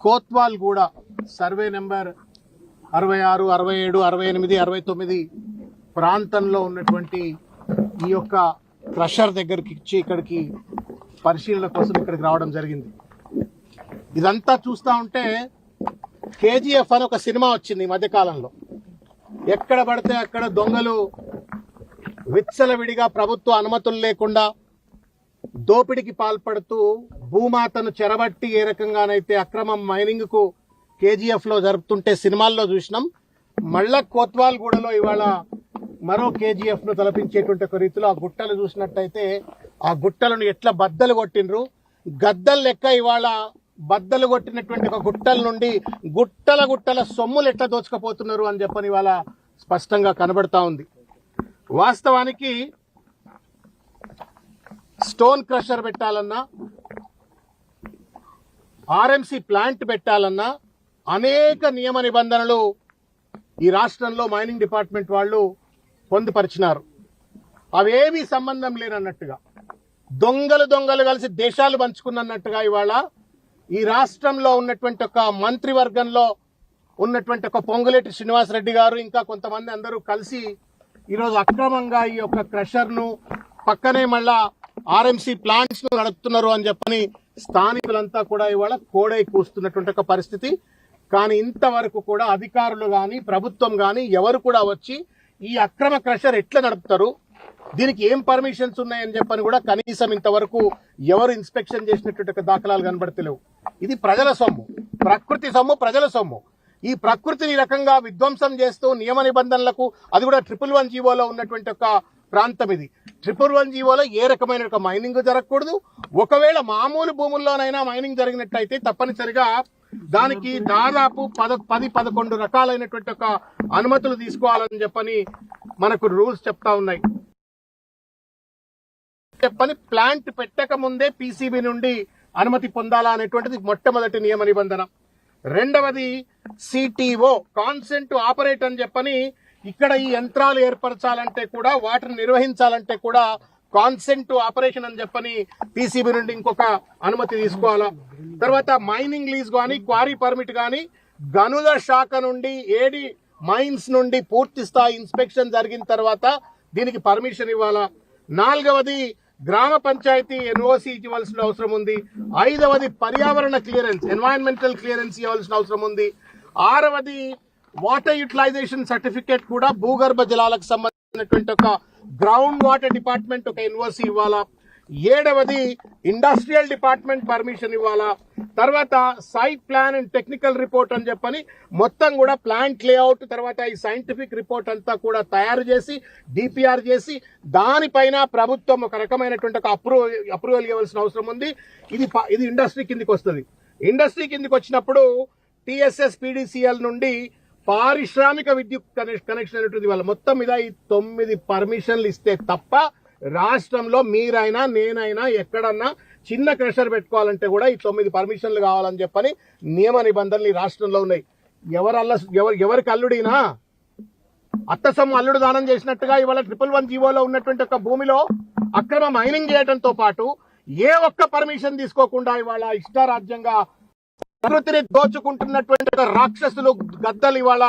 కోత్వాల్ కూడా survey number 66, 67, 68, 69 ప్రాంతంలో ఉన్నటువంటి ఈ యొక్క క్రషర్ దగ్గరికి ఇచ్చి ఇక్కడికి పరిశీలన కోసం ఇక్కడికి రావడం జరిగింది. ఇదంతా చూస్తూ ఉంటే కేజీఎఫ్ అని ఒక సినిమా వచ్చింది ఈ మధ్యకాలంలో. ఎక్కడ పడితే అక్కడ దొంగలు విచ్చలవిడిగా ప్రభుత్వ అనుమతులు లేకుండా దోపిడికి పాల్పడుతూ భూమాతను చెరబట్టి ఏ రకంగానైతే అక్రమ మైనింగ్ కు కేజీఎఫ్ లో జరుపుతుంటే సినిమాల్లో చూసినాం. మళ్ళా కోత్వాల్ గూడలో ఇవాళ మరో కేజీఎఫ్ ను తలపించేటువంటి ఒక రీతిలో ఆ గుట్టలు చూసినట్టయితే ఆ గుట్టలను ఎట్లా బద్దలు కొట్టినరు, గద్దలు లెక్క ఇవాళ బద్దలు కొట్టినటువంటి ఒక గుట్టల నుండి గుట్టల సొమ్ములు ఎట్లా దోచుకపోతున్నారు అని చెప్పని ఇవాళ స్పష్టంగా కనబడతా ఉంది. వాస్తవానికి స్టోన్ క్రషర్ పెట్టాలన్నా, ఆర్ఎంసీ ప్లాంట్ పెట్టాలన్నా అనేక నియమ నిబంధనలు ఈ రాష్ట్రంలో మైనింగ్ డిపార్ట్మెంట్ వాళ్ళు పొందుపరిచినారు. అవేమీ సంబంధం లేనన్నట్టుగా దొంగలు కలిసి దేశాలు పంచుకున్నట్టుగా ఇవాళ ఈ రాష్ట్రంలో ఉన్నటువంటి ఒక మంత్రివర్గంలో ఉన్నటువంటి ఒక పొంగులేటి శ్రీనివాసరెడ్డి గారు ఇంకా కొంతమంది అందరూ కలిసి ఈరోజు అక్రమంగా ఈ యొక్క క్రషర్ ను పక్కనే మళ్ళా ఆర్ఎంసీ ప్లాంట్స్ ను నడుపుతున్నారు అని చెప్పని స్థానికులంతా కూడా ఇవాళ కోడై కూస్తున్నటువంటి ఒక పరిస్థితి. కానీ ఇంతవరకు కూడా అధికారులు గాని ప్రభుత్వం గాని ఎవరు కూడా వచ్చి ఈ అక్రమ క్రషర్ ఎట్లా నడుపుతారు, దీనికి ఏం పర్మిషన్స్ ఉన్నాయని చెప్పని కూడా కనీసం ఇంతవరకు ఎవరు ఇన్స్పెక్షన్ చేసినటువంటి దాఖలాలు కనబడతలేవు. ఇది ప్రజల సొమ్ము, ప్రకృతి సొమ్ము, ప్రజల సొమ్ము. ఈ ప్రకృతిని రకంగా విధ్వంసం చేస్తూ నియమ నిబంధనలకు, అది కూడా 111 జీవోలో ఉన్నటువంటి ఒక ప్రాంతం ఇది. 111 జీవోలో ఏ రకమైన ఒక మైనింగ్ జరగకూడదు. ఒకవేళ మామూలు భూముల్లోనైనా మైనింగ్ జరిగినట్టయితే తప్పనిసరిగా దానికి దాదాపు 10-11 రకాలైనటువంటి ఒక అనుమతులు తీసుకోవాలని చెప్పని మనకు రూల్స్ చెప్తా ఉన్నాయి. చెప్పని ప్లాంట్ పెట్టక ముందే పీసీబీ నుండి అనుమతి పొందాలా అనేటువంటిది మొట్టమొదటి నియమ నిబంధన. రెండవది సిటిఓ, కాన్సెంట్ టు ఆపరేట్ అని చెప్పని ఇక్కడ ఈ యంత్రాలు ఏర్పరచాలంటే కూడా వాటిని నిర్వహించాలంటే కూడా కాన్సెంట్ టు ఆపరేషన్ అని చెప్పని పీసీబీ నుండి ఇంకొక అనుమతి తీసుకోవాలా. తర్వాత మైనింగ్ లీజ్ గానీ, క్వారీ పర్మిట్ గానీ గనుల శాఖ నుండి, ఏడి మైన్స్ నుండి పూర్తి స్థాయి ఇన్స్పెక్షన్ జరిగిన తర్వాత దీనికి పర్మిషన్ ఇవ్వాలా. నాలుగవది గ్రామ పంచాయతీ ఎన్ఓసి ఇవ్వాల్సిన అవసరం ఉంది. ఐదవది పర్యావరణ క్లియరెన్స్, ఎన్వైరన్మెంటల్ క్లియరెన్స్ ఇవ్వాల్సిన అవసరం ఉంది. ఆరవది వాటర్ యూటిలైజేషన్ సర్టిఫికేట్ కూడా భూగర్భ జలాలకు సంబంధించినటువంటి ఒక గ్రౌండ్ వాటర్ డిపార్ట్మెంట్ ఒక ఎన్ఓసి ఇవ్వాలా. ఏడవది ఇండస్ట్రియల్ డిపార్ట్మెంట్ పర్మిషన్ ఇవ్వాలా. తర్వాత site plan and technical report అని చెప్పని మొత్తం కూడా ప్లాంట్ లేఅవుట్, తర్వాత ఈ సైంటిఫిక్ రిపోర్ట్ అంతా కూడా తయారు చేసి డిపిఆర్ చేసి దానిపైన ప్రభుత్వం ఒక రకమైనటువంటి ఒక అప్రూవల్ ఇవ్వాల్సిన అవసరం ఉంది. ఇది ఇండస్ట్రీ కిందికి వస్తుంది. ఇండస్ట్రీ కిందికి వచ్చినప్పుడు టిఎస్ఎస్ పీడీసీఎల్ నుండి పారిశ్రామిక విద్యుత్ కనెక్షన్ అనేటువంటి వాళ్ళ మొత్తం మీద ఈ 9 పర్మిషన్లు ఇస్తే తప్ప రాష్ట్రంలో మీరైనా నేనైనా ఎక్కడన్నా చిన్న క్రషర్ పెట్టుకోవాలంటే కూడా ఈ 9 పర్మిషన్లు కావాలని చెప్పని నియమ నిబంధనలు ఈ రాష్ట్రంలో ఉన్నాయి. ఎవరికి అల్లుడినా అత్త సొమ్ము అల్లుడు దానం చేసినట్టుగా ఇవాళ 111 జీవోలో ఉన్నటువంటి ఒక భూమిలో అక్రమ మైనింగ్ చేయడంతో పాటు ఏ ఒక్క పర్మిషన్ తీసుకోకుండా ఇవాళ ఇష్టారాజ్యంగా ప్రకృతిని దోచుకుంటున్నటువంటి రాక్షసులు, గద్దలు ఇవాళ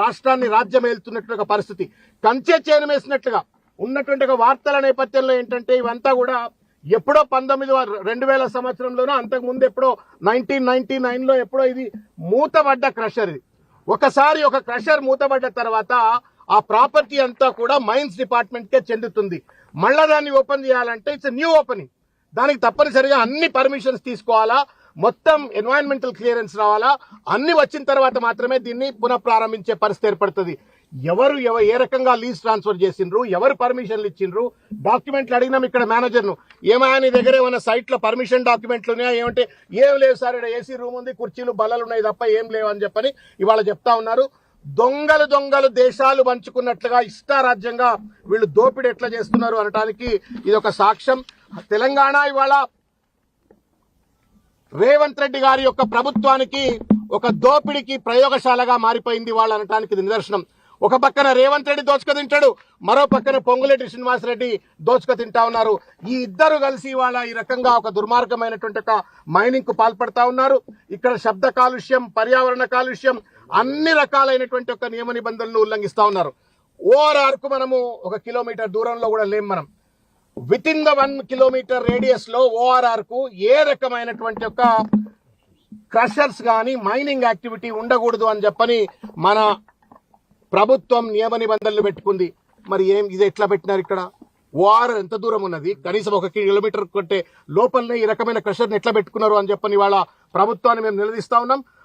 రాష్ట్రాన్ని రాజ్యం ఏలుతున్నటువంటి ఒక పరిస్థితి. కంచె చేను వేసినట్లుగా ఉన్నటువంటి ఒక వార్తల నేపథ్యంలో ఏంటంటే ఇవంతా కూడా ఎప్పుడో 2000 సంవత్సరంలోనో అంతకు ముందు ఎప్పుడో 1999లో ఎప్పుడో ఇది మూతబడ్డ క్రషర్. ఇది ఒకసారి ఒక క్రషర్ మూతబడ్డ తర్వాత ఆ ప్రాపర్టీ అంతా కూడా మైన్స్ డిపార్ట్మెంట్ కే చెందుతుంది. మళ్ళా దాన్ని ఓపెన్ చేయాలంటే ఇట్స్ న్యూ ఓపెనింగ్. దానికి తప్పనిసరిగా అన్ని పర్మిషన్స్ తీసుకోవాలా, మొత్తం ఎన్వైరన్మెంటల్ క్లియరెన్స్ రావాలా. అన్ని వచ్చిన తర్వాత మాత్రమే దీన్ని పునః ప్రారంభించే పరిస్థితి ఏర్పడుతుంది. ఎవరు ఏ రకంగా లీజ్ ట్రాన్స్ఫర్ చేసిండ్రు, ఎవరు పర్మిషన్లు ఇచ్చిండ్రు, డాక్యుమెంట్లు అడిగినాం ఇక్కడ మేనేజర్ను, ఏమైనా నీ దగ్గర ఏమైనా సైట్లో పర్మిషన్ డాక్యుమెంట్లు ఉన్నాయా ఏమంటే ఏం లేవు సార్, ఇక్కడ ఏసీ రూమ్ ఉంది, కుర్చీలు బల్లలు ఉన్నాయి తప్ప ఏం లేవు అని చెప్పని ఇవాళ చెప్తా ఉన్నారు. దొంగలు దేశాలు పంచుకున్నట్లుగా ఇష్టారాజ్యంగా వీళ్ళు దోపిడీ ఎట్లా చేస్తున్నారు అనడానికి ఇది ఒక సాక్ష్యం. తెలంగాణ ఇవాళ రేవంత్ రెడ్డి గారి యొక్క ప్రభుత్వానికి ఒక దోపిడీకి ప్రయోగశాలగా మారిపోయింది వాళ్ళు అనటానికి ఇది నిదర్శనం. ఒక పక్కన రేవంత్ రెడ్డి దోచుక తింటాడు, మరో పక్కన పొంగులేటి శ్రీనివాసరెడ్డి దోచుక తింటా ఉన్నారు. ఈ ఇద్దరు కలిసి వాళ్ళ ఈ రకంగా ఒక దుర్మార్గమైనటువంటి ఒక మైనింగ్ కు పాల్పడతా ఉన్నారు. ఇక్కడ శబ్ద కాలుష్యం, పర్యావరణ కాలుష్యం, అన్ని రకాలైనటువంటి ఒక నియమ నిబంధనలు ఉల్లంఘిస్తా ఉన్నారు. ఓఆర్ఆర్ కు మనము 1 కిలోమీటర్ దూరంలో కూడా లేం. మనం within the 1 kilometre radius లో ఓఆర్ఆర్ కు ఏ రకమైనటువంటి ఒక క్రషర్స్ గాని మైనింగ్ యాక్టివిటీ ఉండకూడదు అని చెప్పని మన ప్రభుత్వం నియమ నిబంధనలు పెట్టుకుంది. మరి ఇది ఎట్లా పెట్టినారు? ఇక్కడ ఓఆర్ ఎంత దూరం ఉన్నది? కనీసం 1 కిలోమీటర్ కంటే లోపలనే ఈ రకమైన క్రషర్ని ఎట్లా పెట్టుకున్నారు అని చెప్పని వాళ్ళ ప్రభుత్వాన్ని మేము నిలదీస్తా ఉన్నాం.